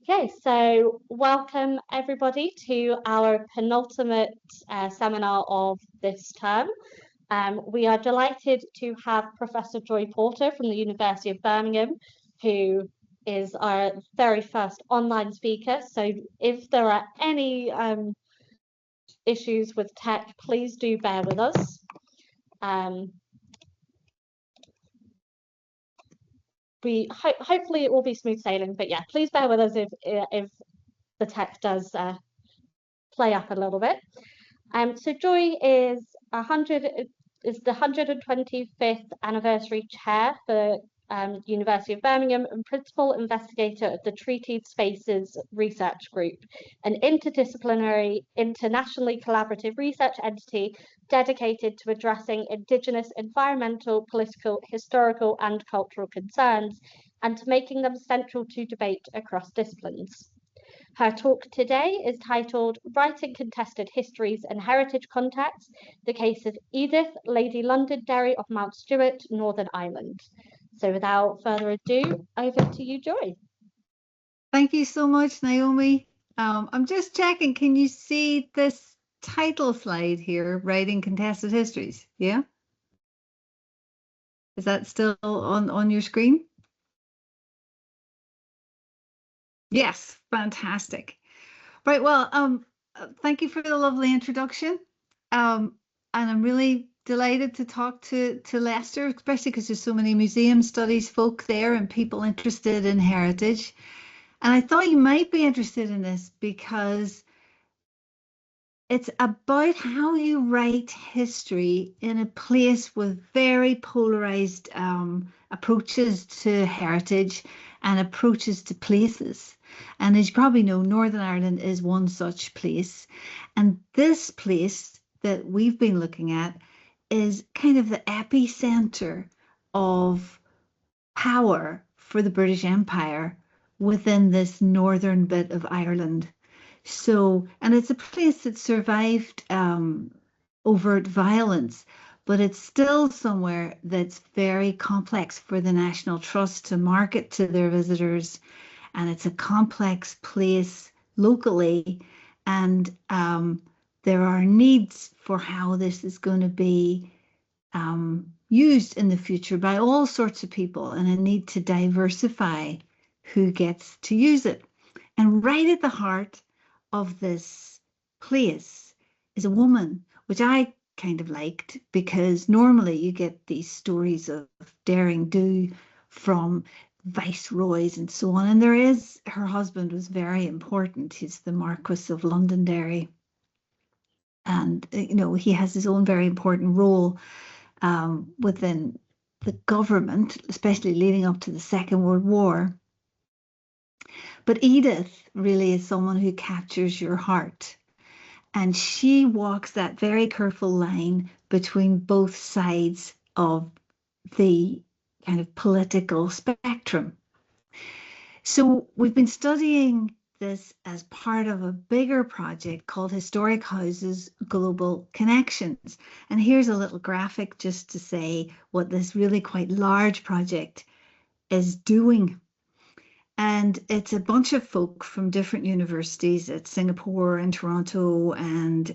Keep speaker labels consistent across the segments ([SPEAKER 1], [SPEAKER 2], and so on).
[SPEAKER 1] Okay, so welcome everybody to our penultimate seminar of this term. We are delighted to have Professor Joy Porter from the University of Birmingham, who is our very first online speaker. So if there are any issues with tech, please do bear with us. Hopefully it will be smooth sailing, but yeah, please bear with us if the tech does play up a little bit. So Joy is the 125th anniversary chair for University of Birmingham and principal investigator of the Treated Spaces Research Group, an interdisciplinary, internationally collaborative research entity dedicated to addressing Indigenous environmental, political, historical, and cultural concerns, and to making them central to debate across disciplines. Her talk today is titled Writing Contested Histories and Heritage Contexts, the Case of Edith, Lady Londonderry of Mount Stewart, Northern Ireland. So without further ado, over to you, Joy.
[SPEAKER 2] Thank you so much, Naomi. I'm just checking, can you see this title slide here, Writing Contested Histories? Yeah? Is that still on your screen? Yes, fantastic. Right, well, thank you for the lovely introduction. And I'm really delighted to talk to Leicester, especially because there's so many museum studies folk there and people interested in heritage. And I thought you might be interested in this because it's about how you write history in a place with very polarized approaches to heritage and approaches to places. And as you probably know, Northern Ireland is one such place. And this place that we've been looking at is kind of the epicenter of power for the British Empire within this northern bit of Ireland. So, and it's a place that survived overt violence, but it's still somewhere that's very complex for the National Trust to market to their visitors. And it's a complex place locally. And there are needs for how this is going to be used in the future by all sorts of people, and a need to diversify who gets to use it. And right at the heart of this place is a woman, which I kind of liked, because normally you get these stories of daring do from viceroys and so on. And her husband was very important. He's the Marquis of Londonderry. And, he has his own very important role within the government, especially leading up to the Second World War. But Edith really is someone who captures your heart. And she walks that very careful line between both sides of the kind of political spectrum. So we've been studying this as part of a bigger project called Historic Houses Global Connections. And here's a little graphic just to say what this really quite large project is doing. And it's a bunch of folk from different universities at Singapore and Toronto and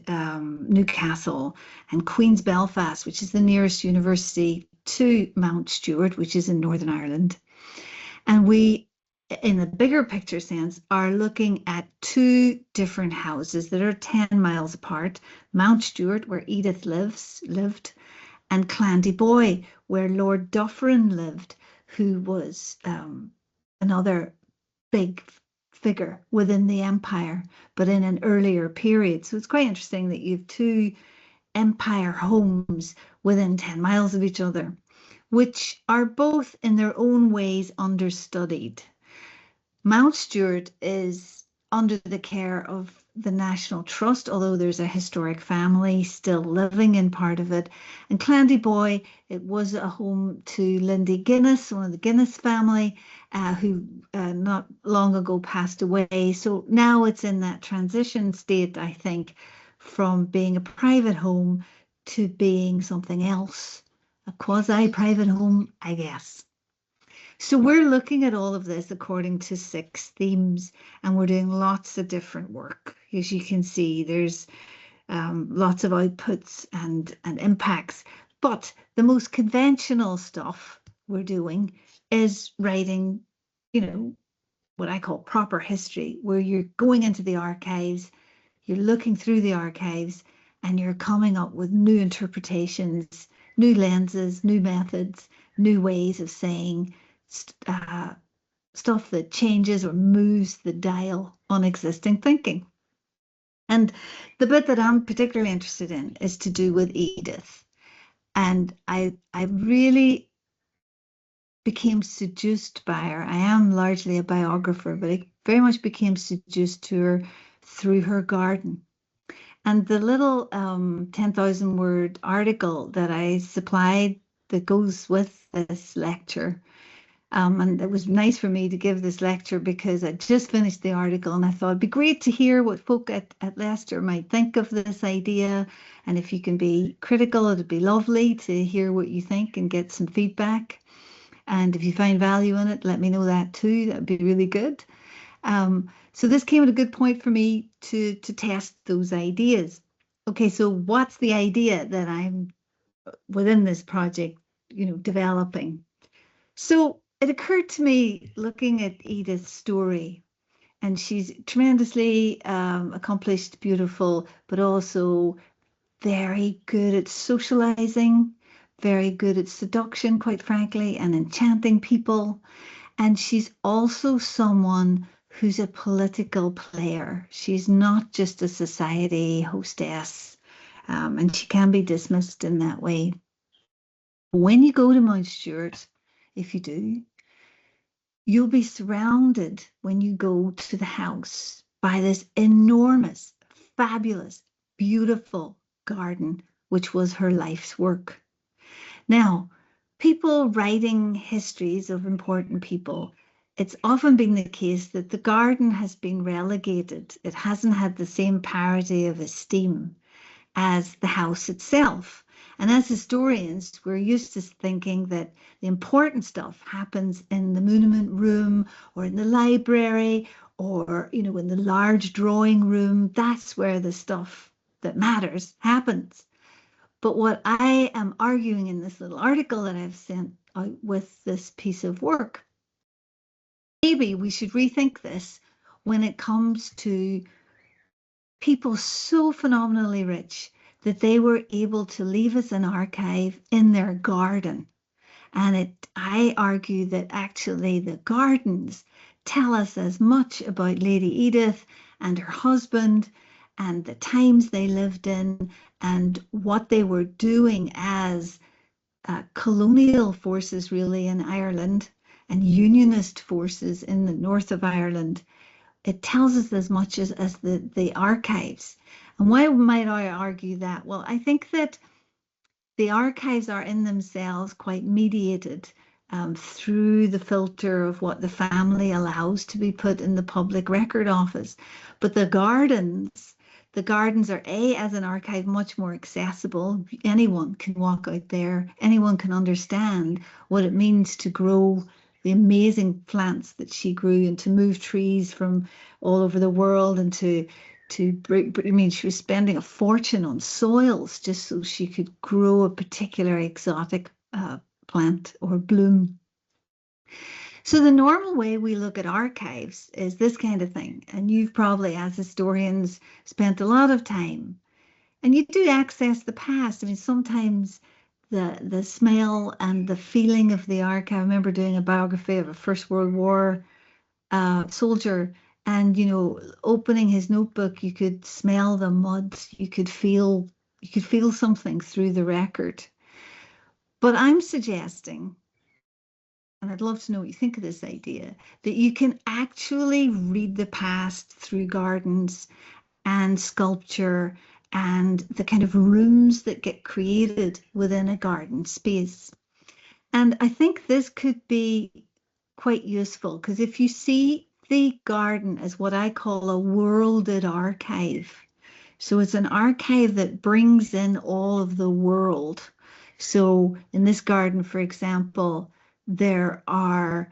[SPEAKER 2] Newcastle and Queen's Belfast, which is the nearest university to Mount Stewart, which is in Northern Ireland. And we, in the bigger picture sense, are looking at two different houses that are 10 miles apart: Mount Stewart, where Edith lived, and Clandy where Lord Dufferin lived, who was another big figure within the empire, but in an earlier period. So it's quite interesting that you have two empire homes within 10 miles of each other, which are both in their own ways understudied. Mount Stewart is under the care of the National Trust, although there's a historic family still living in part of it. And Clandy, it was a home to Lindy Guinness, one of the Guinness family, who not long ago passed away. So now it's in that transition state, I think, from being a private home to being something else, a quasi-private home, I guess. So we're looking at all of this according to 6 themes, and we're doing lots of different work. As you can see, there's lots of outputs and impacts. But the most conventional stuff we're doing is writing, what I call proper history, where you're going into the archives, you're looking through the archives, and you're coming up with new interpretations, new lenses, new methods, new ways of saying stuff that changes or moves the dial on existing thinking. And the bit that I'm particularly interested in is to do with Edith. And I really became seduced by her. I am largely a biographer, but I very much became seduced to her through her garden. And the little 10,000 word article that I supplied that goes with this lecture. And it was nice for me to give this lecture because I just finished the article and I thought it'd be great to hear what folk at Leicester might think of this idea. And if you can be critical, it'd be lovely to hear what you think and get some feedback. And if you find value in it, let me know that too. That'd be really good. So this came at a good point for me to test those ideas. Okay, so what's the idea that I'm within this project, developing? So it occurred to me looking at Edith's story, and she's tremendously accomplished, beautiful, but also very good at socializing, very good at seduction, quite frankly, and enchanting people. And she's also someone who's a political player. She's not just a society hostess, and she can be dismissed in that way. When you go to Mount Stewart, if you do, you'll be surrounded when you go to the house by this enormous, fabulous, beautiful garden, which was her life's work. Now, people writing histories of important people, it's often been the case that the garden has been relegated. It hasn't had the same parity of esteem as the house itself. And as historians, we're used to thinking that the important stuff happens in the monument room or in the library or, in the large drawing room. That's where the stuff that matters happens. But what I am arguing in this little article that I've sent out with this piece of work, maybe we should rethink this when it comes to people so phenomenally rich that they were able to leave us an archive in their garden. And I argue that actually the gardens tell us as much about Lady Edith and her husband and the times they lived in and what they were doing as colonial forces really in Ireland and unionist forces in the north of Ireland. It tells us as much as the archives. And why might I argue that? Well, I think that the archives are in themselves quite mediated through the filter of what the family allows to be put in the public record office. But the gardens are, as an archive, much more accessible. Anyone can walk out there. Anyone can understand what it means to grow the amazing plants that she grew and to move trees from all over the world and to she was spending a fortune on soils just so she could grow a particular exotic plant or bloom. So the normal way we look at archives is this kind of thing. And you've probably, as historians, spent a lot of time. And you do access the past. I mean, sometimes the smell and the feeling of the archive. I remember doing a biography of a First World War soldier, and opening his notebook, you could smell the mud. You could feel something through the record. But I'm suggesting, and I'd love to know what you think of this idea, that you can actually read the past through gardens and sculpture and the kind of rooms that get created within a garden space. And I think this could be quite useful because if you see the garden as what I call a worlded archive, so it's an archive that brings in all of the world. So in this garden, for example, There are,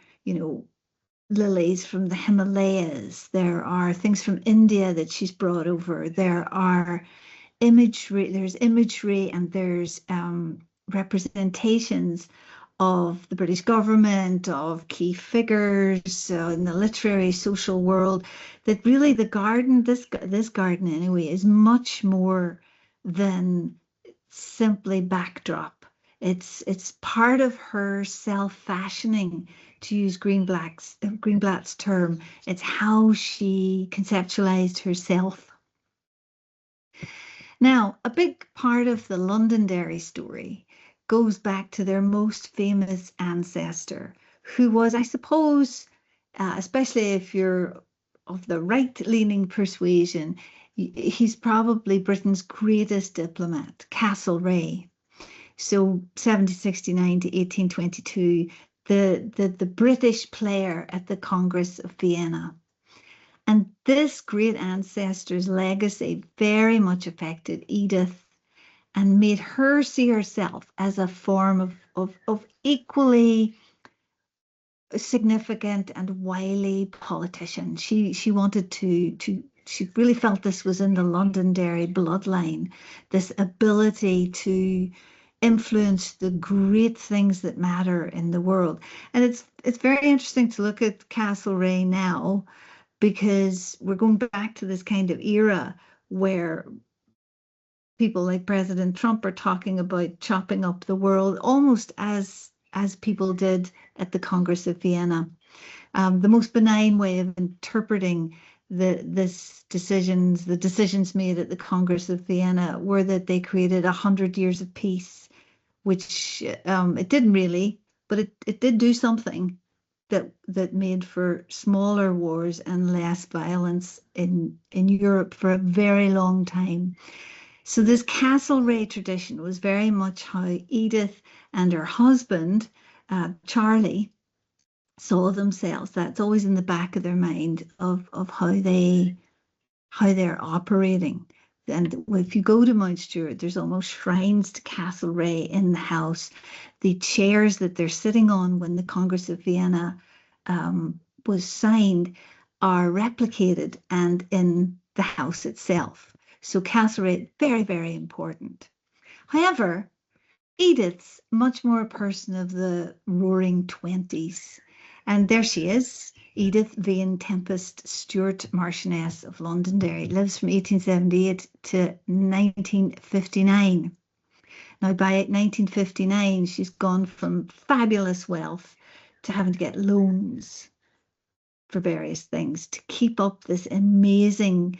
[SPEAKER 2] lilies from the Himalayas. There are things from India that she's brought over. There's imagery and there's representations of the British government, of key figures in the literary, social world, that really the garden, this garden anyway, is much more than simply backdrop. It's part of her self-fashioning, to use Greenblatt's term. It's how she conceptualized herself. Now, a big part of the Londonderry story goes back to their most famous ancestor, who was, I suppose, especially if you're of the right-leaning persuasion, he's probably Britain's greatest diplomat, Castlereagh. So 1769 to 1822, the British player at the Congress of Vienna. And this great ancestor's legacy very much affected Edith and made her see herself as a form of equally significant and wily politician. She wanted she really felt this was in the Londonderry bloodline, this ability to influence the great things that matter in the world. And it's very interesting to look at Castlereagh now, because we're going back to this kind of era where people like President Trump are talking about chopping up the world, almost as people did at the Congress of Vienna. The most benign way of interpreting the decisions made at the Congress of Vienna were that they created 100 years of peace, which it didn't really, but it did do something that made for smaller wars and less violence in Europe for a very long time. So this Castlereagh tradition was very much how Edith and her husband, Charlie, saw themselves. That's always in the back of their mind of how they're operating. And if you go to Mount Stewart, there's almost shrines to Castlereagh in the house. The chairs that they're sitting on when the Congress of Vienna was signed are replicated and in the house itself. So Castlereagh, very, very important. However, Edith's much more a person of the roaring 20s. And there she is, Edith Vane Tempest Stewart, Marchioness of Londonderry, lives from 1878 to 1959. Now, by 1959, she's gone from fabulous wealth to having to get loans for various things to keep up this amazing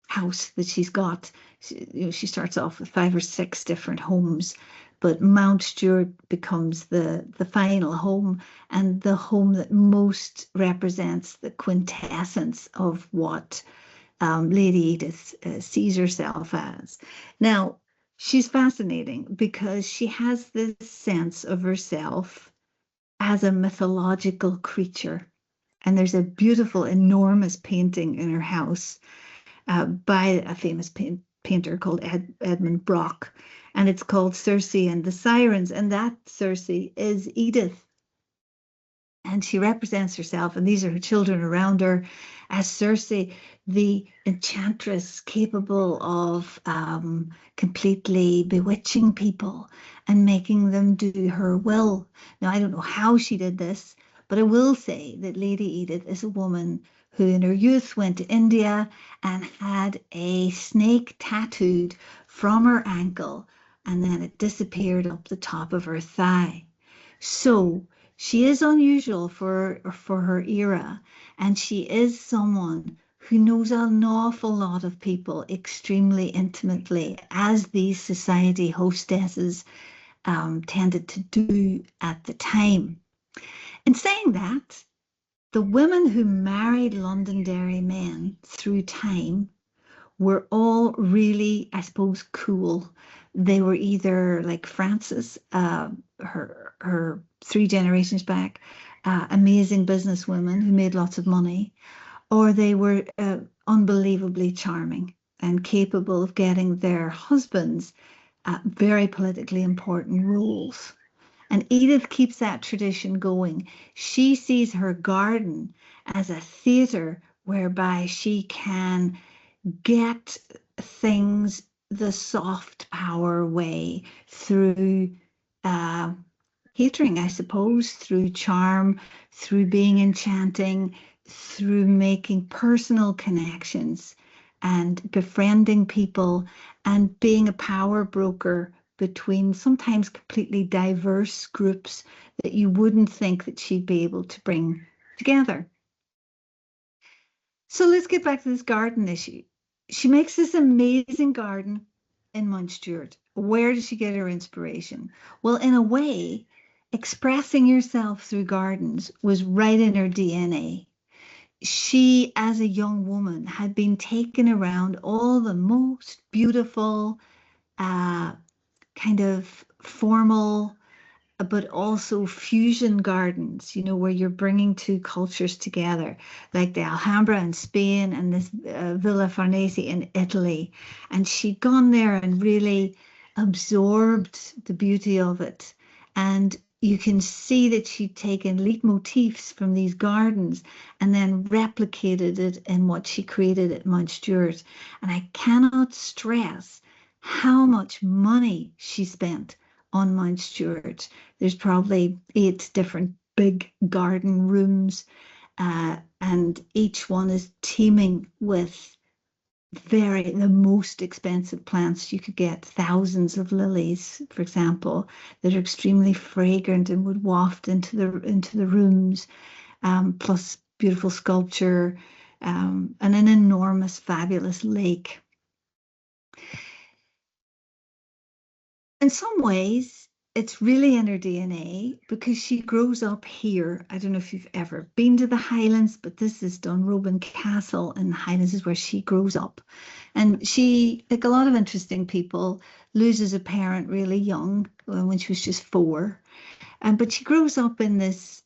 [SPEAKER 2] house that she's got. She starts off with 5 or 6 different homes, but Mount Stewart becomes the final home, and the home that most represents the quintessence of what Lady Edith sees herself as. Now, she's fascinating because she has this sense of herself as a mythological creature. And there's a beautiful, enormous painting in her house by a famous painter called Edmund Brock. And it's called Circe and the Sirens. And that Circe is Edith. And she represents herself, and these are her children around her, as Circe, the enchantress capable of completely bewitching people and making them do her will. Now, I don't know how she did this, but I will say that Lady Edith is a woman who in her youth went to India and had a snake tattooed from her ankle, and then it disappeared up the top of her thigh. So she is unusual for her era, and she is someone who knows an awful lot of people extremely intimately, as these society hostesses tended to do at the time. In saying that, the women who married Londonderry men through time were all really, I suppose, cool. They were either like Frances, her 3 generations back, amazing businesswomen who made lots of money, or they were unbelievably charming and capable of getting their husbands very politically important roles. And Edith keeps that tradition going. She sees her garden as a theater whereby she can get things the soft power way through uh, catering, I suppose, through charm, through being enchanting, through making personal connections and befriending people and being a power broker between sometimes completely diverse groups that you wouldn't think that she'd be able to bring together. So let's get back to this garden issue. She makes this amazing garden in Mount Stewart. Where does she get her inspiration? Well, in a way, expressing yourself through gardens was right in her DNA. She, as a young woman, had been taken around all the most beautiful, kind of formal, but also fusion gardens, where you're bringing two cultures together, like the Alhambra in Spain and this Villa Farnese in Italy. And she'd gone there and really absorbed the beauty of it. And you can see that she'd taken leitmotifs from these gardens and then replicated it in what she created at Mount Stewart. And I cannot stress how much money she spent on Mount Stewart. There's probably 8 different big garden rooms, and each one is teeming with the most expensive plants you could get. Thousands of lilies, for example, that are extremely fragrant and would waft into the rooms, plus beautiful sculpture, and an enormous, fabulous lake. In some ways, it's really in her DNA because she grows up here. I don't know if you've ever been to the Highlands, but this is Dunrobin Castle in the Highlands, is where she grows up. And she, like a lot of interesting people, loses a parent really young, when she was just 4. But she grows up in this,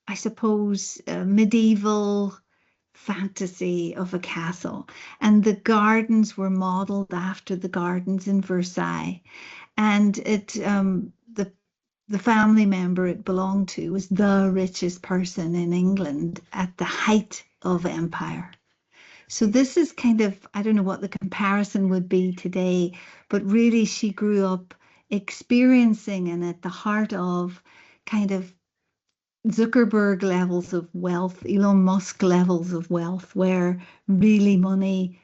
[SPEAKER 2] I suppose, medieval fantasy of a castle. And the gardens were modeled after the gardens in Versailles. And the family member it belonged to was the richest person in England at the height of empire. So this is kind of, I don't know what the comparison would be today, but really she grew up experiencing and at the heart of kind of Zuckerberg levels of wealth, Elon Musk levels of wealth, where really money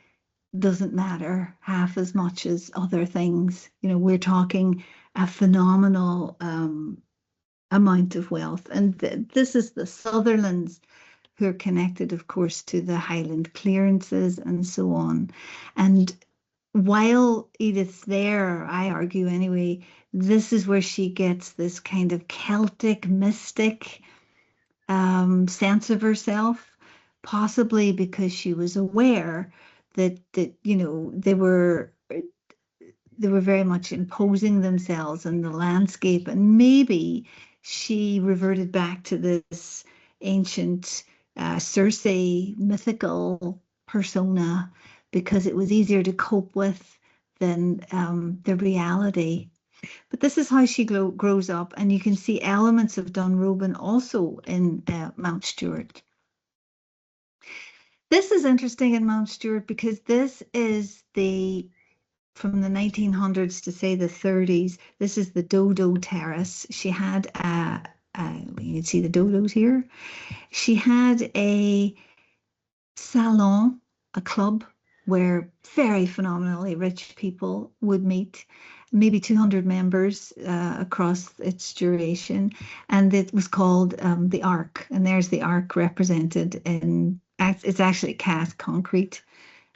[SPEAKER 2] doesn't matter half as much as other things. We're talking a phenomenal amount of wealth. And this is the Sutherlands, who are connected, of course, to the Highland clearances and so on. And while Edith's there, I argue anyway, this is where she gets this kind of Celtic, mystic sense of herself, possibly because she was aware that they were very much imposing themselves in the landscape, and maybe she reverted back to this ancient Circe mythical persona because it was easier to cope with than the reality. But this is how she grows up, and you can see elements of Dunrobin also in Mount Stewart. This is interesting in Mount Stewart because this is from the 1900s to say the 30s, this is the Dodo Terrace. She had you can see the dodos here. She had a salon, a club, where very phenomenally rich people would meet, maybe 200 members across its duration. And it was called the Ark. And there's the Ark represented in, it's actually cast concrete,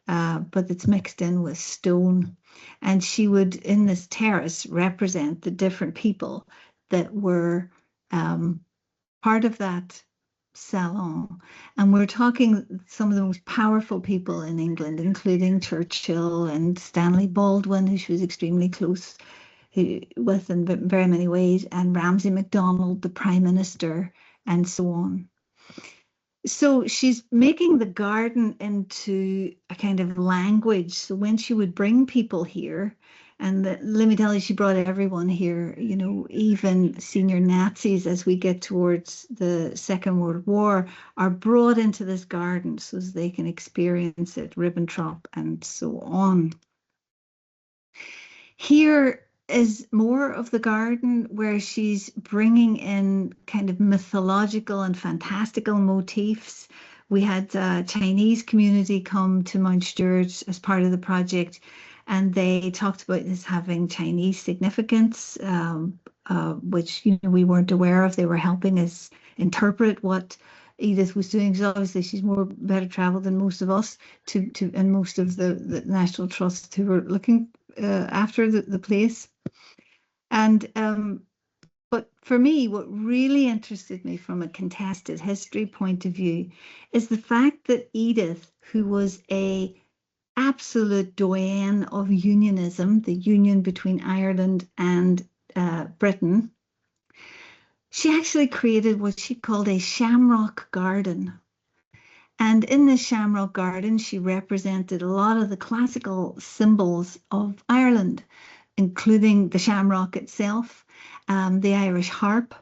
[SPEAKER 2] but it's mixed in with stone. And she would, in this terrace, represent the different people that were part of that salon. And we're talking some of the most powerful people in England, including Churchill and Stanley Baldwin, who she was extremely close with in very many ways, and Ramsay MacDonald, the Prime Minister, and so on. So she's making the garden into a kind of language. So when she would bring people here, And let me tell you, she brought everyone here, you know, even senior Nazis, as we get towards the Second World War, are brought into this garden so as they can experience it, Ribbentrop and so on. Here is more of the garden where she's bringing in kind of mythological and fantastical motifs. We had a Chinese community come to Mount Stewart as part of the project, and they talked about this having Chinese significance, which, you know, we weren't aware of. They were helping us interpret what Edith was doing, because obviously she's better traveled than most of us and most of the National Trust who were looking after the place. And but for me, what really interested me from a contested history point of view is the fact that Edith, who was a absolute doyen of unionism, the union between Ireland and Britain, she actually created what she called a shamrock garden. And in this shamrock garden, she represented a lot of the classical symbols of Ireland, including the shamrock itself, the Irish harp,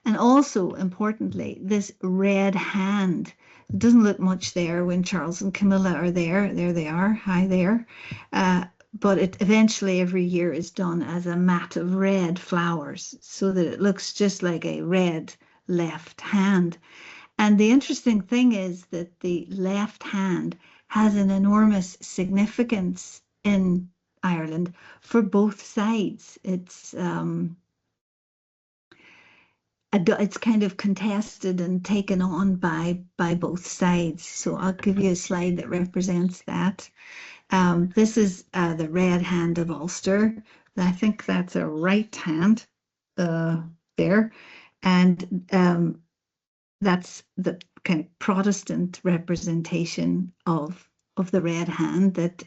[SPEAKER 2] and also, importantly, this red hand. It doesn't look much there when Charles and Camilla are there. There they are, hi there. But it eventually every year is done as a mat of red flowers so that it looks just like a red left hand. And the interesting thing is that the left hand has an enormous significance in Ireland for both sides. It's kind of contested and taken on by both sides. So I'll give you a slide that represents that. This is the red hand of Ulster. I think that's a right hand there. And that's the kind of Protestant representation of the red hand that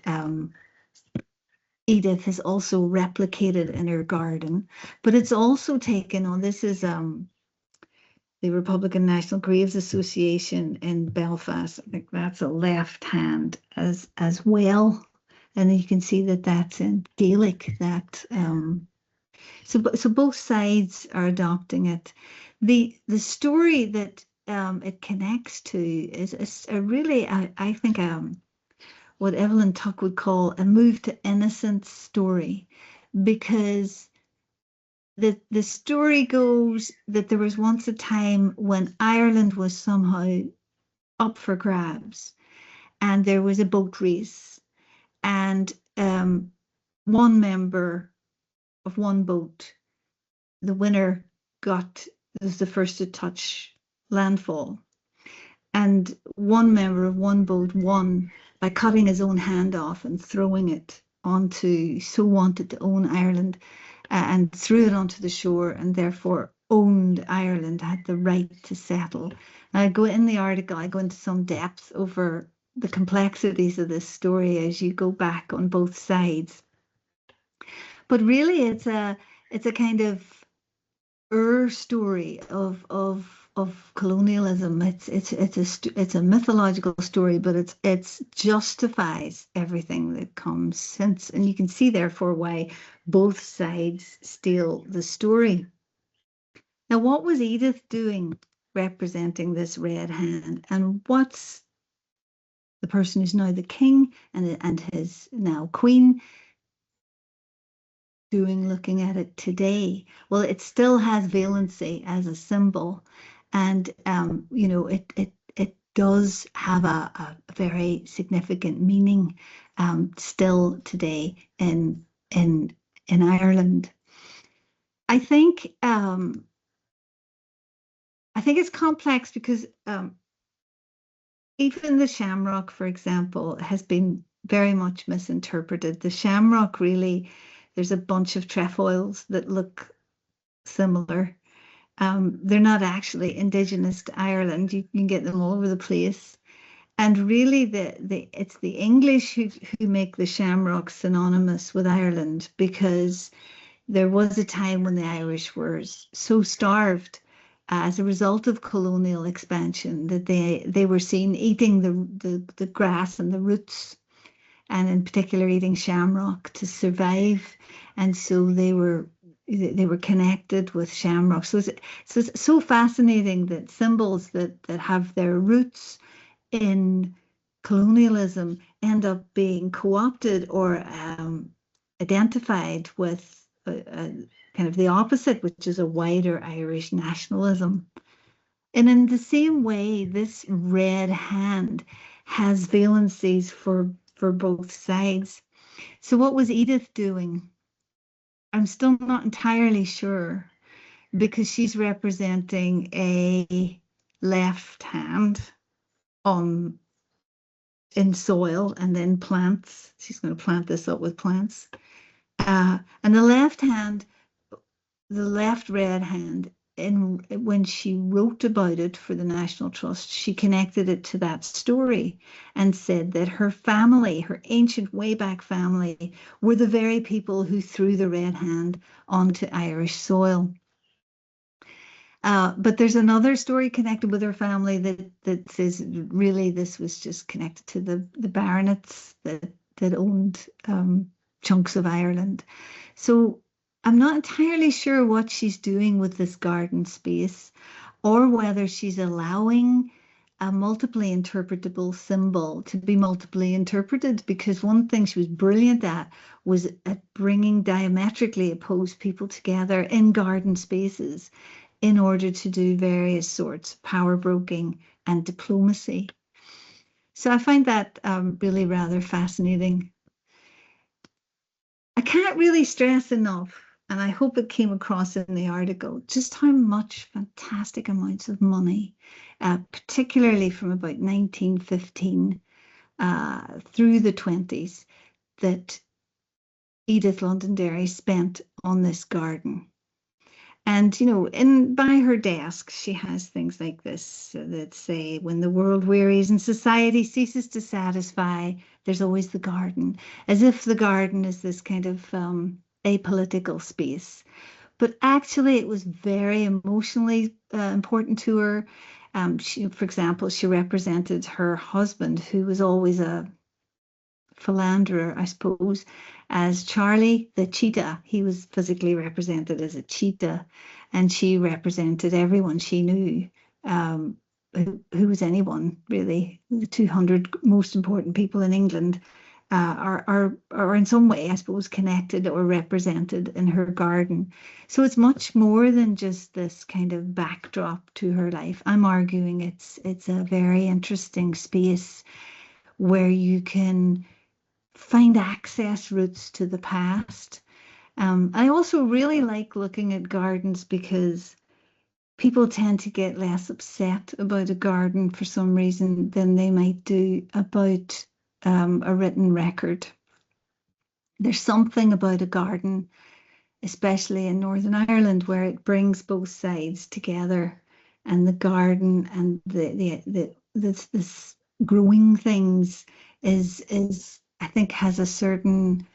[SPEAKER 2] Edith has also replicated in her garden. But it's also taken on, this is the Republican National Graves Association in Belfast. I think that's a left hand as well. And you can see that that's in Gaelic. So both sides are adopting it. The story that it connects to is a really, I think, what Evelyn Tuck would call a move to innocence story, because the story goes that there was once a time when Ireland was somehow up for grabs, and there was a boat race, and one member of one boat, the winner, was the first to touch landfall, and one member of one boat won by cutting his own hand off and throwing it onto, so wanted to own Ireland, and threw it onto the shore, and therefore owned Ireland, had the right to settle. And I go in the article, I go into some depth over the complexities of this story as you go back on both sides. But really, it's a kind of story of colonialism. It's a mythological story, but it justifies everything that comes since, and you can see therefore why both sides steal the story. Now, what was Edith doing representing this red hand, and what's the person who's now the king and his now queen doing looking at it today? Well, it still has valency as a symbol, and you know, it does have a very significant meaning still today in Ireland. I think it's complex because even the shamrock, for example, has been very much misinterpreted. The shamrock, really, there's a bunch of trefoils that look similar. They're not actually indigenous to Ireland. You can get them all over the place. And really, it's the English who make the shamrock synonymous with Ireland, because there was a time when the Irish were so starved as a result of colonial expansion that they were seen eating the grass and the roots and in particular eating shamrock to survive. And so they were connected with shamrock. So it's so fascinating that symbols that have their roots in colonialism end up being co-opted or identified with kind of the opposite, which is a wider Irish nationalism. And in the same way, this red hand has valencies for both sides. So what was Edith doing? I'm still not entirely sure, because she's representing a left hand on in soil and then plants. She's going to plant this up with plants. And the left hand, the left red hand, when she wrote about it for the National Trust, she connected it to that story and said that her family, her ancient way back family, were the very people who threw the red hand onto Irish soil. But there's another story connected with her family that says really this was just connected to the baronets that owned chunks of Ireland. So I'm not entirely sure what she's doing with this garden space, or whether she's allowing a multiply interpretable symbol to be multiply interpreted, because one thing she was brilliant at was at bringing diametrically opposed people together in garden spaces in order to do various sorts of power broking and diplomacy. So I find that really rather fascinating. I can't really stress enough, and I hope it came across in the article, just how much fantastic amounts of money, particularly from about 1915 through the 20s, that Edith Londonderry spent on this garden. And, you know, by her desk, she has things like this that say, when the world wearies and society ceases to satisfy, there's always the garden, as if the garden is this kind of apolitical space. But actually, it was very emotionally important to her. For example, she represented her husband, who was always a philanderer, I suppose, as Charlie the cheetah. He was physically represented as a cheetah, and she represented everyone she knew. Who was anyone, really? The 200 most important people in England are in some way, I suppose, connected or represented in her garden. So it's much more than just this kind of backdrop to her life. I'm arguing it's a very interesting space where you can find access routes to the past. I also really like looking at gardens because people tend to get less upset about a garden for some reason than they might do about a written record. There's something about a garden, especially in Northern Ireland, where it brings both sides together, and the garden and this growing things is I think has a certain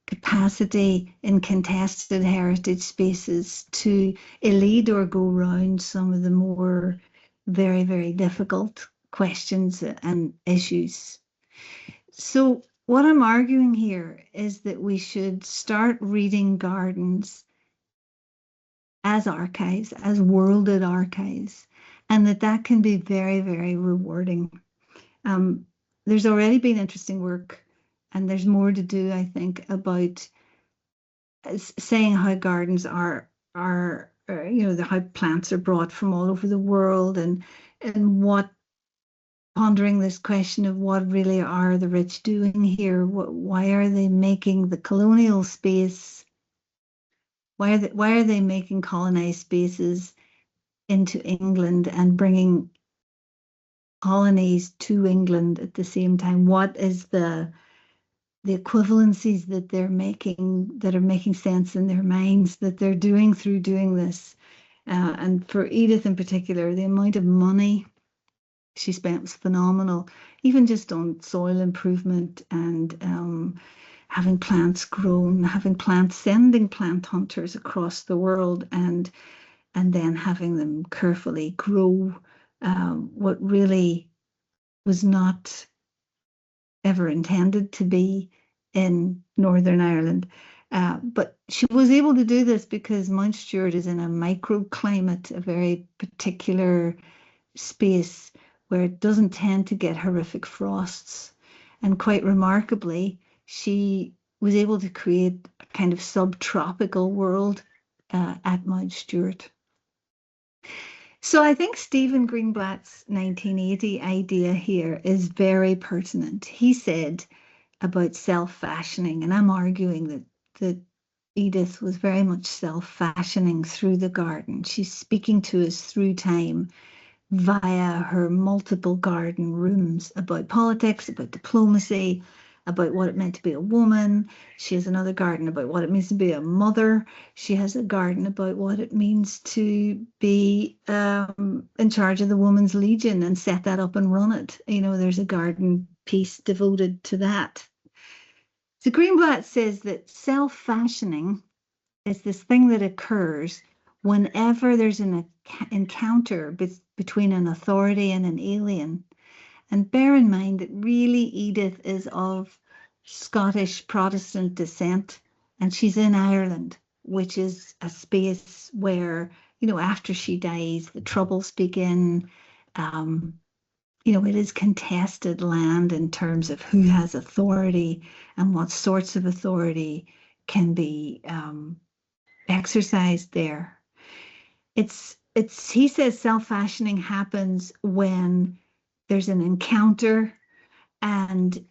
[SPEAKER 2] capacity in contested heritage spaces to elude or go round some of the more very, very difficult questions and issues. So what I'm arguing here is that we should start reading gardens as archives, as worlded archives, and that can be very, very rewarding. There's already been interesting work, and there's more to do, I think, about saying how gardens are you know, how plants are brought from all over the world, and what, pondering this question of what really are the rich doing here? Why are they making the colonial space? Why are they making colonized spaces into England and bringing colonies to England at the same time? What is the equivalencies that they're making, that are making sense in their minds, that they're doing through doing this? And for Edith in particular, the amount of money she spent was phenomenal, even just on soil improvement and having plants grown, sending plant hunters across the world, and then having them carefully grow what really was not ever intended to be in Northern Ireland. But she was able to do this because Mount Stewart is in a microclimate, a very particular space where it doesn't tend to get horrific frosts. And quite remarkably, she was able to create a kind of subtropical world at Mount Stewart. So I think Stephen Greenblatt's 1980 idea here is very pertinent. He said about self-fashioning, and I'm arguing that Edith was very much self-fashioning through the garden. She's speaking to us through time via her multiple garden rooms about politics, about diplomacy, about what it meant to be a woman. She has another garden about what it means to be a mother. She has a garden about what it means to be in charge of the Women's Legion and set that up and run it. There's a garden piece devoted to that. So Greenblatt says that self-fashioning is this thing that occurs whenever there's an encounter between an authority and an alien. And bear in mind that really Edith is of Scottish Protestant descent, and she's in Ireland, which is a space where, after she dies, the troubles begin. It is contested land in terms of who has authority and what sorts of authority can be exercised there. He says self-fashioning happens when there's an encounter and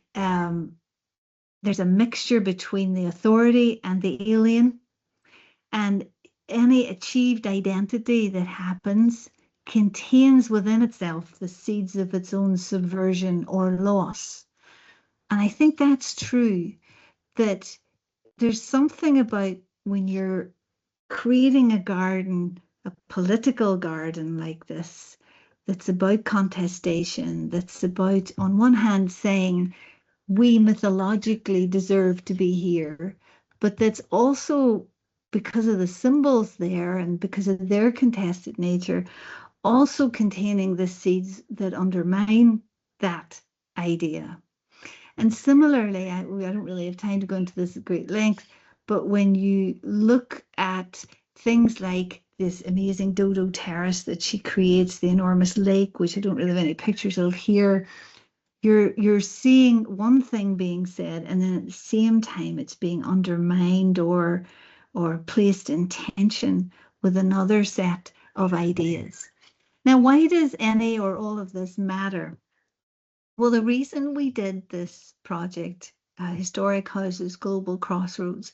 [SPEAKER 2] there's a mixture between the authority and the alien, and any achieved identity that happens contains within itself the seeds of its own subversion or loss. And I think that's true, that there's something about when you're creating a garden, a political garden like this, that's about contestation, that's about, on one hand, saying we mythologically deserve to be here, but that's also, because of the symbols there and because of their contested nature, also containing the seeds that undermine that idea. And similarly, I don't really have time to go into this at great length, but when you look at things like this amazing dodo terrace that she creates, the enormous lake, which I don't really have any pictures of here, you're seeing one thing being said, and then at the same time it's being undermined or placed in tension with another set of ideas. Now, why does any or all of this matter? Well, the reason we did this project, Historic Houses Global Crossroads,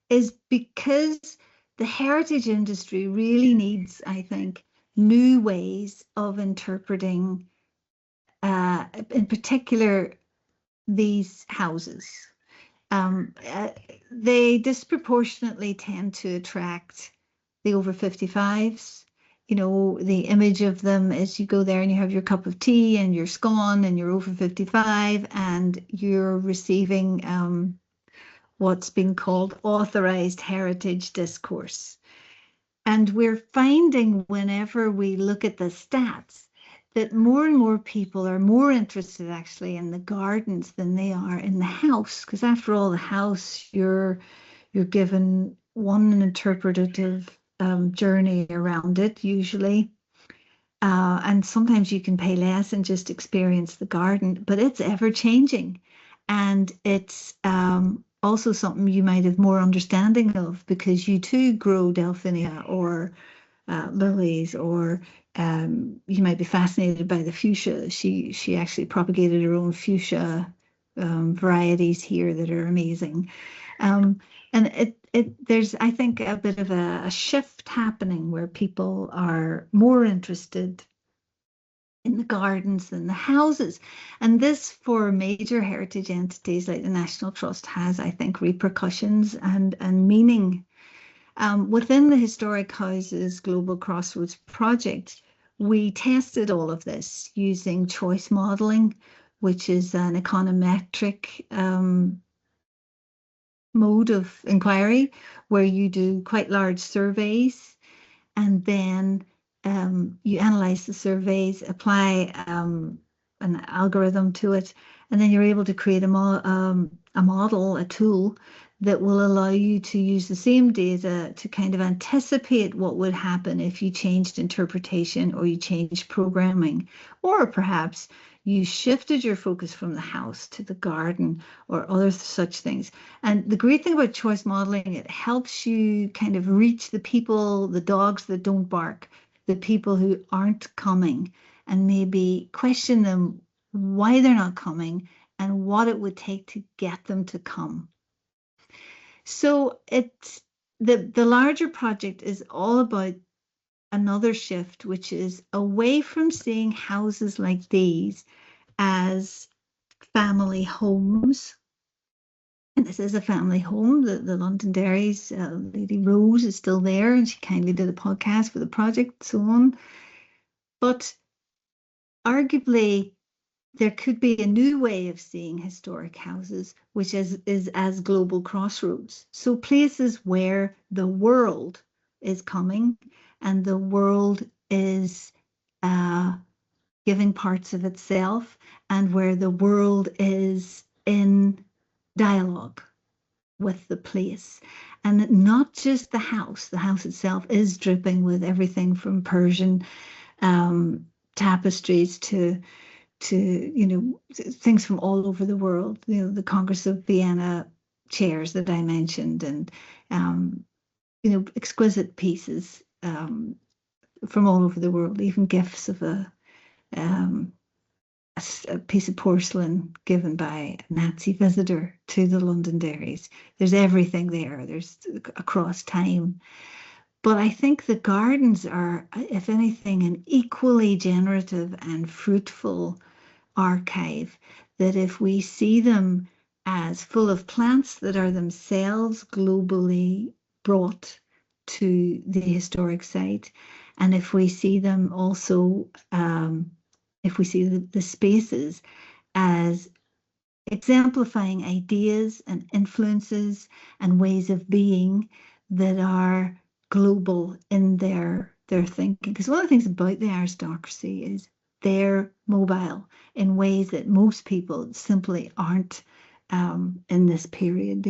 [SPEAKER 2] is because the heritage industry really needs, I think, new ways of interpreting, in particular, these houses. They disproportionately tend to attract the over 55s. The image of them is you go there and you have your cup of tea and your scone and you're over 55 and you're receiving what's being called authorized heritage discourse. And we're finding whenever we look at the stats that more and more people are more interested actually in the gardens than they are in the house, because after all, the house, you're given one interpretative journey around it usually, and sometimes you can pay less and just experience the garden, but it's ever changing, and it's also something you might have more understanding of because you too grow delphinia or lilies, or you might be fascinated by the fuchsia. She actually propagated her own fuchsia varieties here that are amazing, and there's, I think, a bit of a shift happening where people are more interested in the gardens than the houses. And this, for major heritage entities like the National Trust, has, I think, repercussions and meaning. Within the Historic Houses Global Crossroads project, we tested all of this using choice modeling, which is an econometric mode of inquiry where you do quite large surveys and then you analyze the surveys, apply an algorithm to it, And then you're able to create a model, a tool that will allow you to use the same data to kind of anticipate what would happen if you changed interpretation or you changed programming, or perhaps you shifted your focus from the house to the garden or other such things. And the great thing about choice modeling, it helps you kind of reach the people, the dogs that don't bark, the people who aren't coming, and maybe question them why they're not coming and what it would take to get them to come. So it's the larger project is all about another shift, which is away from seeing houses like these as family homes. And this is a family home. The Londonderry's Lady Rose is still there, and she kindly did a podcast for the project, so on. But arguably, there could be a new way of seeing historic houses, which is as global crossroads. So places where the world is coming and the world is giving parts of itself, and where the world is in dialogue with the place. And not just the house itself is dripping with everything from Persian tapestries to things from all over the world, the Congress of Vienna chairs that I mentioned, and exquisite pieces from all over the world, even gifts of a piece of porcelain given by a Nazi visitor to the Londonderrys. There's everything there. There's across time. But I think the gardens are, if anything, an equally generative and fruitful archive, that if we see them as full of plants that are themselves globally brought to the historic site, and if we see them also, if we see the spaces as exemplifying ideas and influences and ways of being that are global in their thinking. Because one of the things about the aristocracy is they're mobile in ways that most people simply aren't in this period.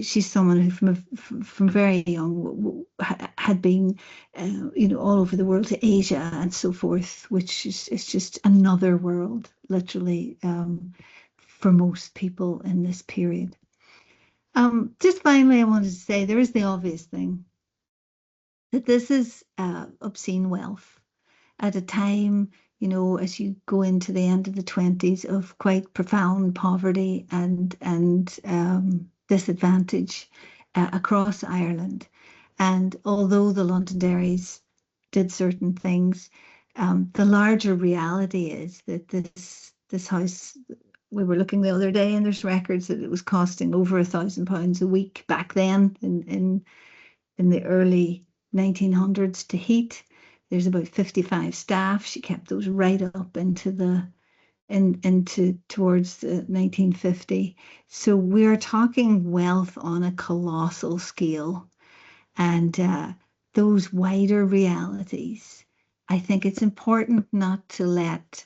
[SPEAKER 2] She's someone who from very young had been all over the world, to Asia and so forth, which is just another world, literally, for most people in this period. Just finally, I wanted to say there is the obvious thing, that this is obscene wealth at a time, as you go into the end of the 20s, of quite profound poverty and disadvantage across Ireland. And although the Londonderrys did certain things, the larger reality is that this house, we were looking the other day, and there's records that it was costing over £1,000 a week back then in the early 1900s to heat. There's about 55 staff. She kept those right up into towards 1950. So we're talking wealth on a colossal scale, and those wider realities. I think it's important not to let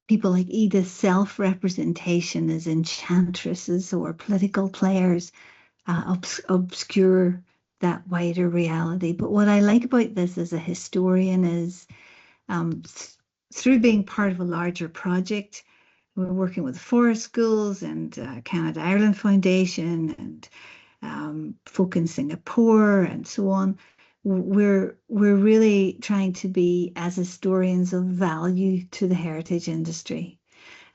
[SPEAKER 2] people like Edith's self-representation as enchantresses or political players obscure that wider reality. But what I like about this as a historian is through being part of a larger project, we're working with forest schools and Canada Ireland Foundation and folk in Singapore and so on. We're really trying to be, as historians, of value to the heritage industry.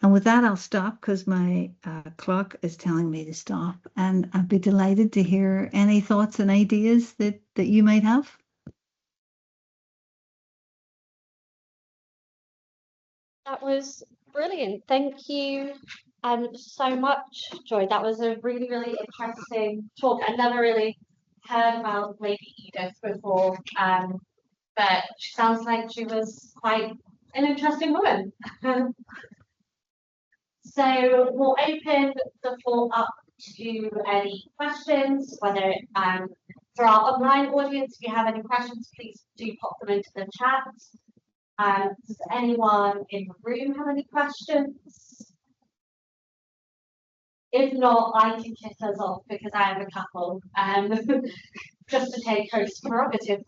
[SPEAKER 2] And with that, I'll stop because my clock is telling me to stop. And I'd be delighted to hear any thoughts and ideas that you might have.
[SPEAKER 1] That was brilliant. Thank you so much, Joy. That was a really, really interesting talk. I never really heard about Lady Edith before, but she sounds like she was quite an interesting woman. So we'll open the floor up to any questions, whether for our online audience, if you have any questions, please do pop them into the chat. Does anyone in the room have any questions? If not, I can kick us off because I have a couple. Just to take host prerogative,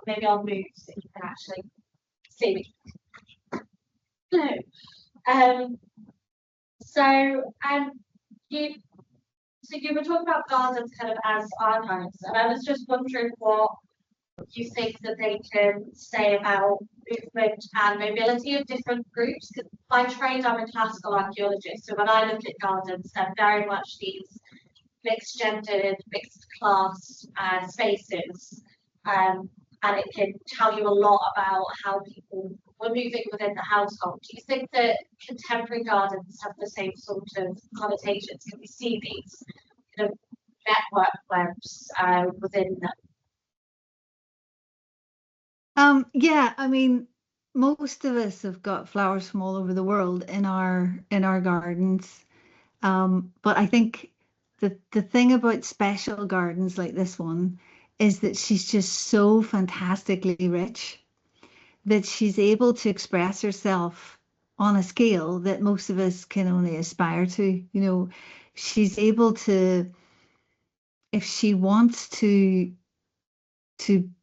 [SPEAKER 1] maybe I'll move so you can actually see me. No. You were talking about gardens kind of as archives, and I was just wondering what you think that they can say about movement and mobility of different groups. Because by trade, I'm a classical archaeologist, so when I look at gardens, they're very much these mixed gendered, mixed class spaces, and it can tell you a lot about how people were moving within the household. Do you think that contemporary gardens have the same sort of connotations? Can we see these kind of network webs within them?
[SPEAKER 2] Yeah, I mean, most of us have got flowers from all over the world in our gardens. But I think the thing about special gardens like this one is that she's just so fantastically rich that she's able to express herself on a scale that most of us can only aspire to. You know, she's able to, if she wants to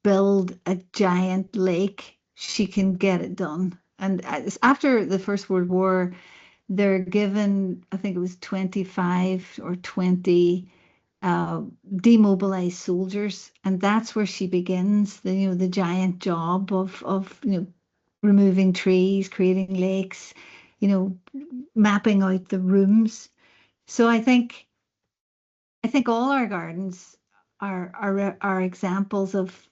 [SPEAKER 2] build a giant lake, she can get it done. And after the First World War, they're given, I think it was 25 or 20 demobilized soldiers, and that's where she begins the giant job of removing trees, creating lakes, mapping out the rooms. So I think all our gardens are examples of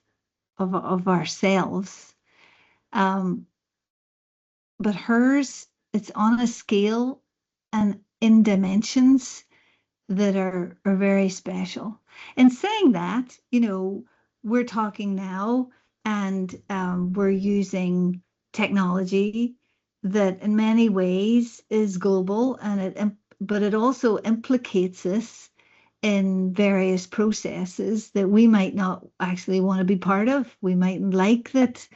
[SPEAKER 2] ourselves. But hers, it's on a scale and in dimensions that are very special. And saying that, we're talking now, and we're using technology that in many ways is global, but it also implicates us in various processes that we might not actually want to be part of. We mightn't like that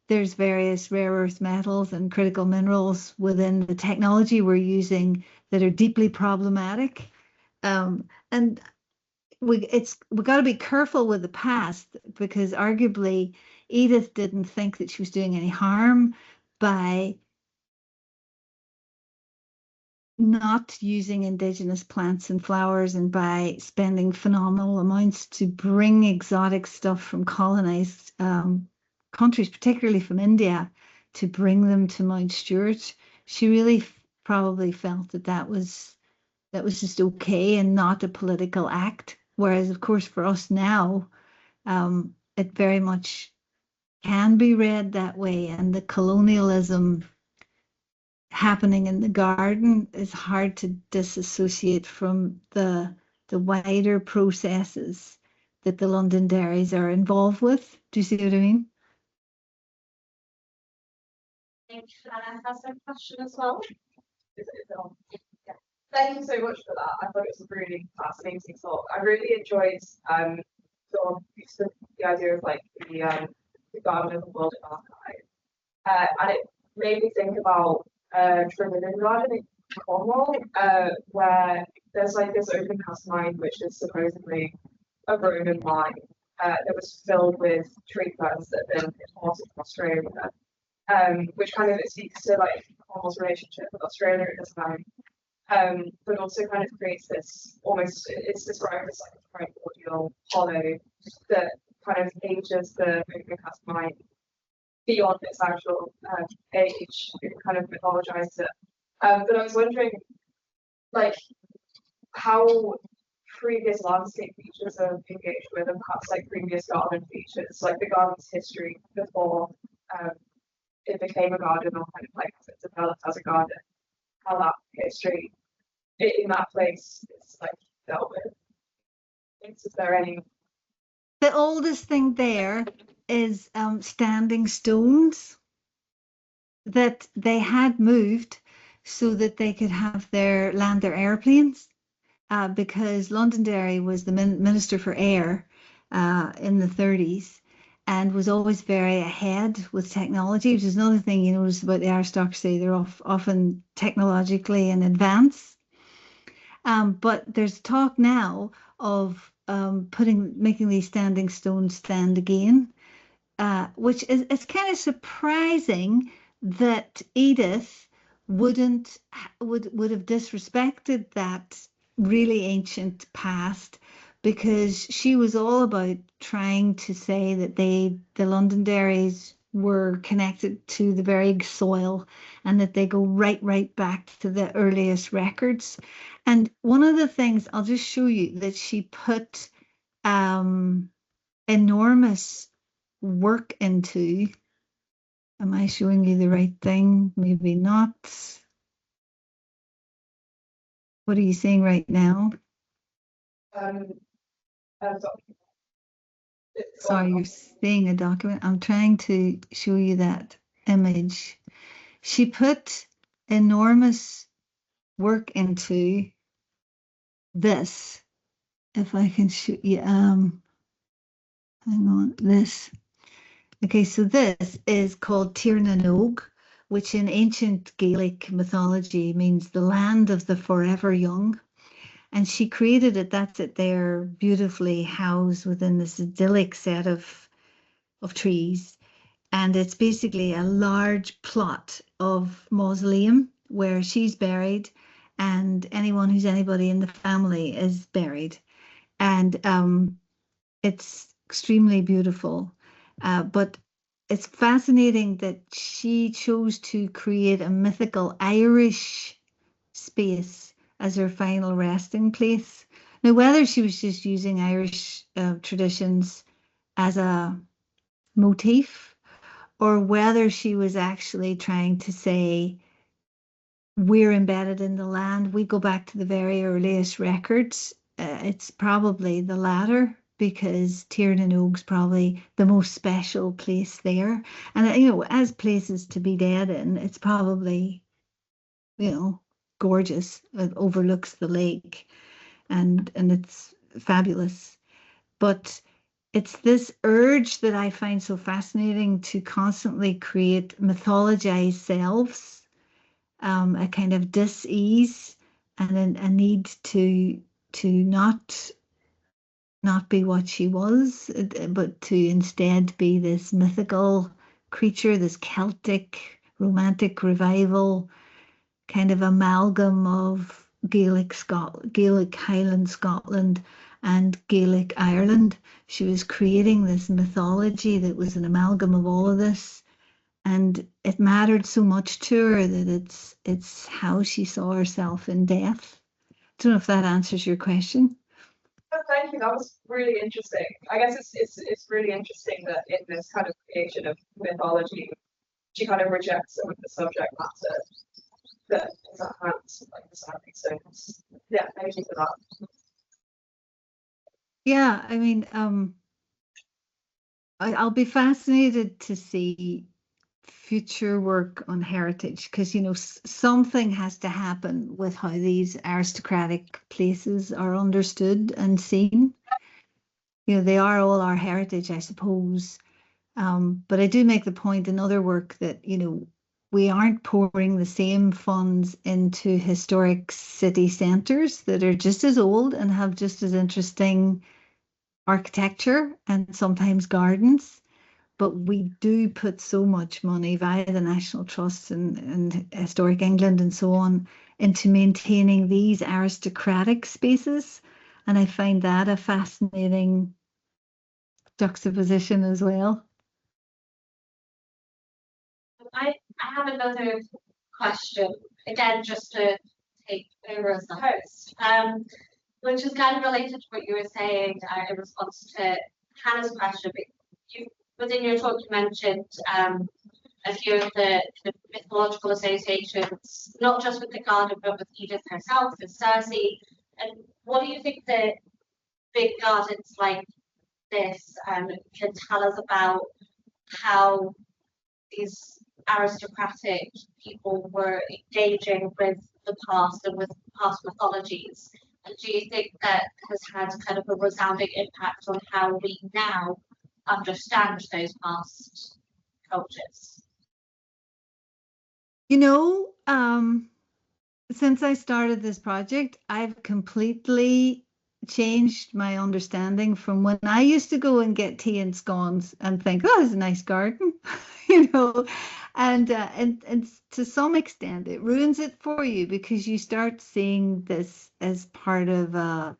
[SPEAKER 2] there's various rare earth metals and critical minerals within the technology we're using that are deeply problematic. And we got to be careful with the past, because arguably Edith didn't think that she was doing any harm by not using indigenous plants and flowers, and by spending phenomenal amounts to bring exotic stuff from colonized countries, particularly from India, to bring them to Mount Stewart. She really probably felt that was just okay and not a political act. Whereas, of course, for us now, it very much can be read that way, and the colonialism happening in the garden is hard to disassociate from the wider processes that the Londonderrys are involved with. Do you see what I mean?
[SPEAKER 1] I think Hannah has a question as well.
[SPEAKER 3] Is it on? Yeah. Thank you so much for that. I thought it was a really fascinating talk. I really enjoyed sort of the idea of like the Garden of the World Archive, and it made me think about Trinidad Garden in Cornwall, where there's like this open cast mine, which is supposedly a Roman mine that was filled with tree ferns that had been imported from Australia, which kind of speaks to like Cornwall's relationship with Australia at this time, but also kind of creates this almost, it's described as like a primordial hollow that kind of ages the open cast mine beyond its actual age. It kind of mythologized it. But I was wondering, like, how previous landscape features are engaged with, and perhaps like previous garden features, like the garden's history before it became a garden, or kind of like as it developed as a garden, how that history in that place is like dealt with. Is there any?
[SPEAKER 2] The oldest thing there is standing stones that they had moved so that they could have land their airplanes, because Londonderry was the Minister for Air in the 30s, and was always very ahead with technology, which is another thing you notice about the aristocracy. They're often technologically in advance. But there's talk now of making these standing stones stand again, which is it's kind of surprising that Edith would have disrespected that really ancient past, because she was all about trying to say that the Londonderrys were connected to the very soil and that they go right back to the earliest records. And one of the things I'll just show you that she put enormous work into. Am I showing you the right thing? Maybe not. What are you seeing right now? Sorry, you're seeing a document. I'm trying to show you that image. She put enormous work into this. If I can show you, hang on, this. Okay, so this is called Tir na nÓg, which in ancient Gaelic mythology means the land of the forever young. And she created it, that's it there, beautifully housed within this idyllic set of trees. And it's basically a large plot of mausoleum where she's buried and anyone who's anybody in the family is buried. And it's extremely beautiful. But it's fascinating that she chose to create a mythical Irish space as her final resting place. Now, whether she was just using Irish traditions as a motif, or whether she was actually trying to say, we're embedded in the land, we go back to the very earliest records, it's probably the latter, because Tir na nÓg's probably the most special place there. And, you know, as places to be dead in, it's probably, you know, gorgeous. It overlooks the lake and it's fabulous. But it's this urge that I find so fascinating to constantly create mythologized selves, a kind of dis-ease and a need to not be what she was, but to instead be this mythical creature, this Celtic romantic revival kind of amalgam of Gaelic Highland Scotland and Gaelic Ireland. She was creating this mythology that was an amalgam of all of this, and it mattered so much to her that it's how she saw herself in death. I don't know if that answers your question.
[SPEAKER 3] Thank you. That was really interesting. I guess it's really interesting that in this kind of creation of mythology, she kind of rejects some of the subject matter that is at hand, like the standing stones. Yeah, thank you for that.
[SPEAKER 2] Yeah, I mean, I'll be fascinated to see future work on heritage, because, you know, something has to happen with how these aristocratic places are understood and seen. You know, they are all our heritage, I suppose. But I do make the point in other work that, you know, we aren't pouring the same funds into historic city centres that are just as old and have just as interesting architecture and sometimes gardens. But we do put so much money via the National Trust and Historic England and so on into maintaining these aristocratic spaces. And I find that a fascinating juxtaposition as well.
[SPEAKER 1] I have another question, again, just to take over as the host, which is kind of related to what you were saying in response to Hannah's question. But within your talk, you mentioned a few of the mythological associations, not just with the garden, but with Edith herself, with Circe. And what do you think the big gardens like this can tell us about how these aristocratic people were engaging with the past and with past mythologies? And do you think that has had kind of a resounding impact on how we now understand those past cultures?
[SPEAKER 2] You know, since I started this project, I've completely changed my understanding from when I used to go and get tea and scones and think, oh, it's a nice garden, you know, and to some extent it ruins it for you because you start seeing this as part of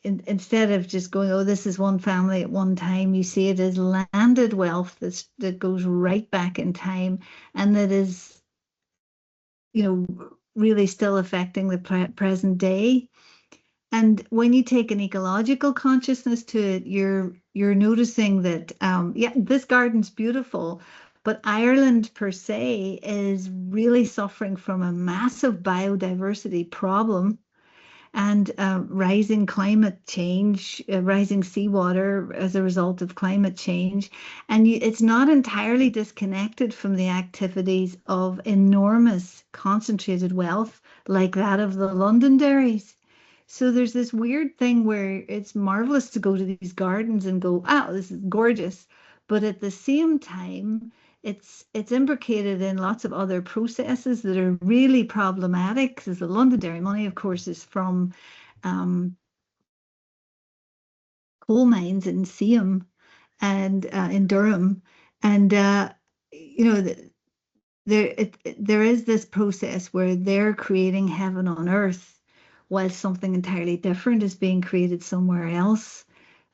[SPEAKER 2] instead of just going, oh, this is one family at one time, you see it as landed wealth that goes right back in time and that is, you know, really still affecting the present day. And when you take an ecological consciousness to it, you're noticing that yeah, this garden's beautiful, but Ireland per se is really suffering from a massive biodiversity problem and rising climate change, rising seawater as a result of climate change. And it's not entirely disconnected from the activities of enormous concentrated wealth like that of the Londonderries. So there's this weird thing where it's marvelous to go to these gardens and go, oh, this is gorgeous. But at the same time, it's imbricated in lots of other processes that are really problematic because the Londonderry money, of course, is from coal mines in Seaham and in Durham. And, you know, there is this process where they're creating heaven on earth while something entirely different is being created somewhere else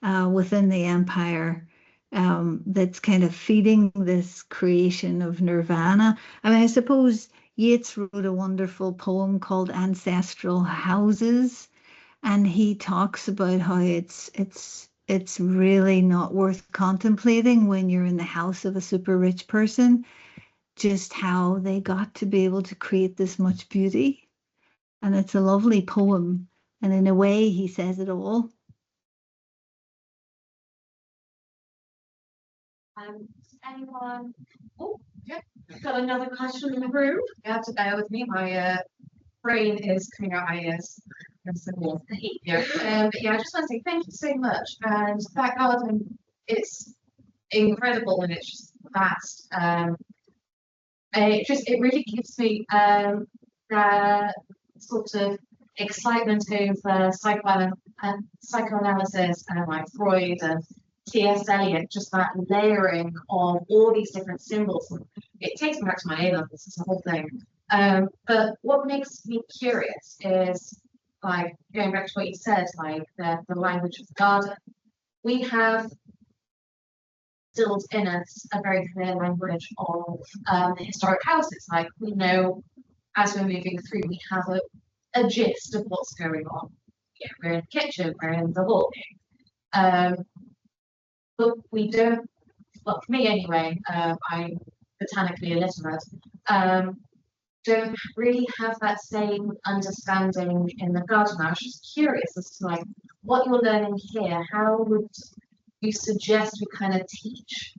[SPEAKER 2] within the empire. That's kind of feeding this creation of nirvana. I mean, I suppose Yeats wrote a wonderful poem called Ancestral Houses, and he talks about how it's really not worth contemplating when you're in the house of a super rich person, just how they got to be able to create this much beauty. And it's a lovely poem, and in a way, he says it all.
[SPEAKER 1] Anyone? Oh, yeah. Got another question in the room?
[SPEAKER 3] You have to bear with me. My brain is coming out my ears. Yeah. But yeah, I just want to say thank you so much. And that garden, it's incredible and it's just vast. It really gives me the sort of excitement over psychoanalysis and like Freud and T.S. Eliot, just that layering of all these different symbols. It takes me back to my A-levels, this is the whole thing. But what makes me curious is, like, going back to what you said, like the language of the garden. We have instilled in us a very clear language of the historic houses. Like, we know as we're moving through, we have a gist of what's going on. Yeah, we're in the kitchen, we're in the hall. But we don't, well, for me anyway, I'm botanically illiterate, don't really have that same understanding in the garden. I was just curious as to like what you're learning here. How would you suggest we kind of teach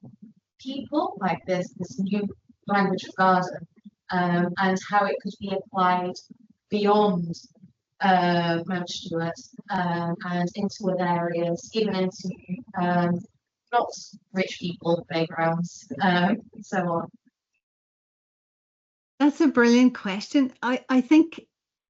[SPEAKER 3] people like this new language of garden, and how it could be applied beyond Mount Stewart and into other areas, even into not rich people playgrounds, and so on.
[SPEAKER 2] That's a brilliant question. I think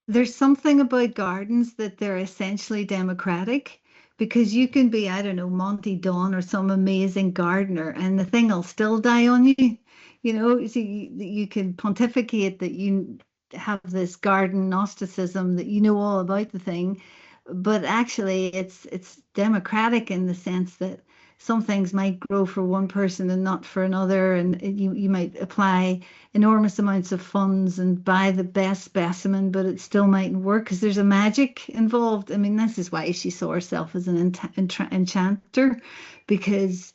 [SPEAKER 2] there's something about gardens that they're essentially democratic, because you can be, I don't know, Monty Don or some amazing gardener and the thing will still die on you. You know, so you can pontificate that you have this garden Gnosticism, that you know all about the thing, but actually it's democratic in the sense that some things might grow for one person and not for another, and you might apply enormous amounts of funds and buy the best specimen, but it still mightn't work because there's a magic involved. I mean, this is why she saw herself as an enchanter, because,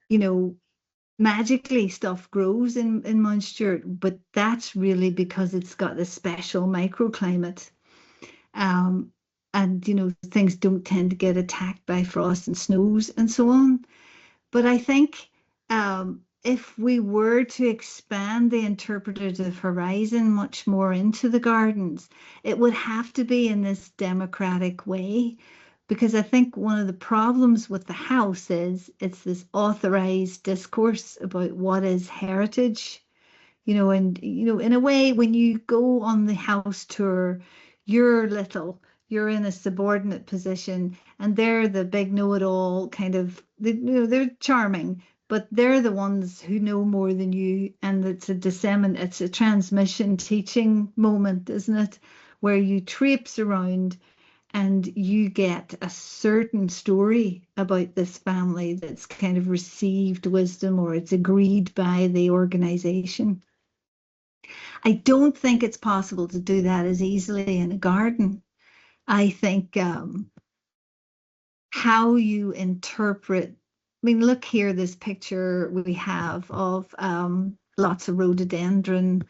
[SPEAKER 2] you know, magically stuff grows in Mount Stewart, but that's really because it's got this special microclimate. And, you know, things don't tend to get attacked by frost and snows and so on. But I think if we were to expand the interpretative horizon much more into the gardens, it would have to be in this democratic way, because I think one of the problems with the house is it's this authorized discourse about what is heritage, and in a way, when you go on the house tour, you're little, you're in a subordinate position, and they're the big know-it-all kind of, they're charming, but they're the ones who know more than you, and it's a transmission teaching moment, isn't it? Where you traipse around and you get a certain story about this family that's kind of received wisdom, or it's agreed by the organization. I don't think it's possible to do that as easily in a garden. I think how you interpret, look here, this picture we have of lots of rhododendron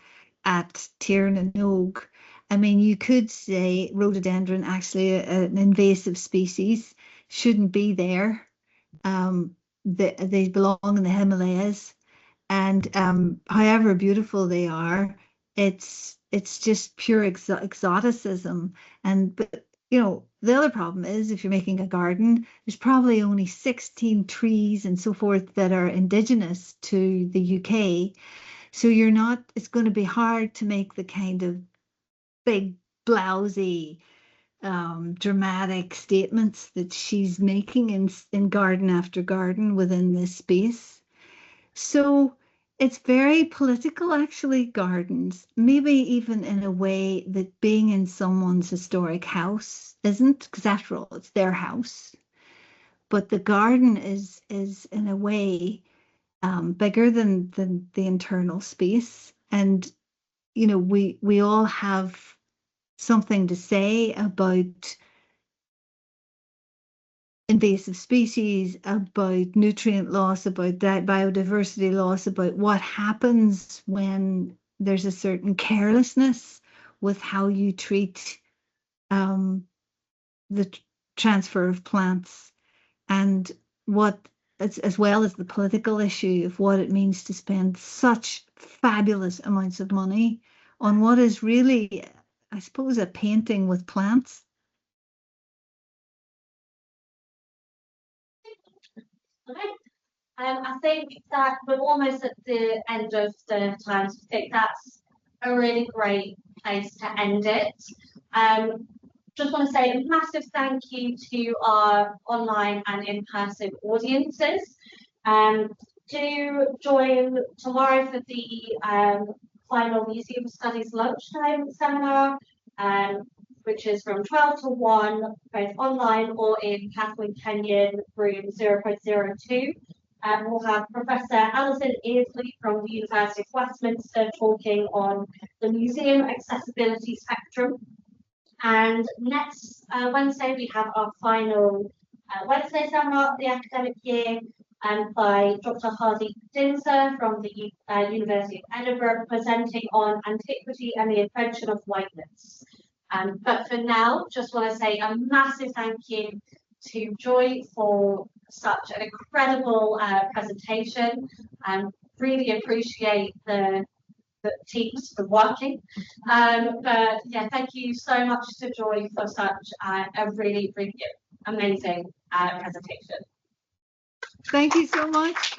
[SPEAKER 2] at Tiernan. You could say rhododendron, actually an invasive species, shouldn't be there. They belong in the Himalayas, and however beautiful they are, it's just pure exoticism. But the other problem is, if you're making a garden, there's probably only 16 trees and so forth that are indigenous to the UK. So it's going to be hard to make the kind of big, blousy, dramatic statements that she's making in garden after garden within this space. So it's very political, actually, gardens, maybe even in a way that being in someone's historic house isn't, because after all, it's their house. But the garden is in a way bigger than the internal space. And, we all have something to say about invasive species, about nutrient loss, about biodiversity loss, about what happens when there's a certain carelessness with how you treat the transfer of plants, and what, as well as the political issue of what it means to spend such fabulous amounts of money on what is really, I suppose, a painting with plants.
[SPEAKER 1] Okay. I think that we're almost at the end of the time, so I think that's a really great place to end it. Just want to say a massive thank you to our online and in-person audiences. Do join tomorrow for the final Museum Studies lunchtime seminar, which is from 12 to 1, both online or in Kathleen Kenyon room 0.02. We'll have Professor Alison Earsley from the University of Westminster talking on the museum accessibility spectrum. And next Wednesday, we have our final Wednesday seminar of the academic year by Dr. Hardy Dinser from the University of Edinburgh, presenting on antiquity and the invention of whiteness. But for now, just want to say a massive thank you to Joy for such an incredible presentation, and really appreciate the teams for working. But yeah, thank you so much to Joy for such a really, really amazing presentation.
[SPEAKER 2] Thank you so much.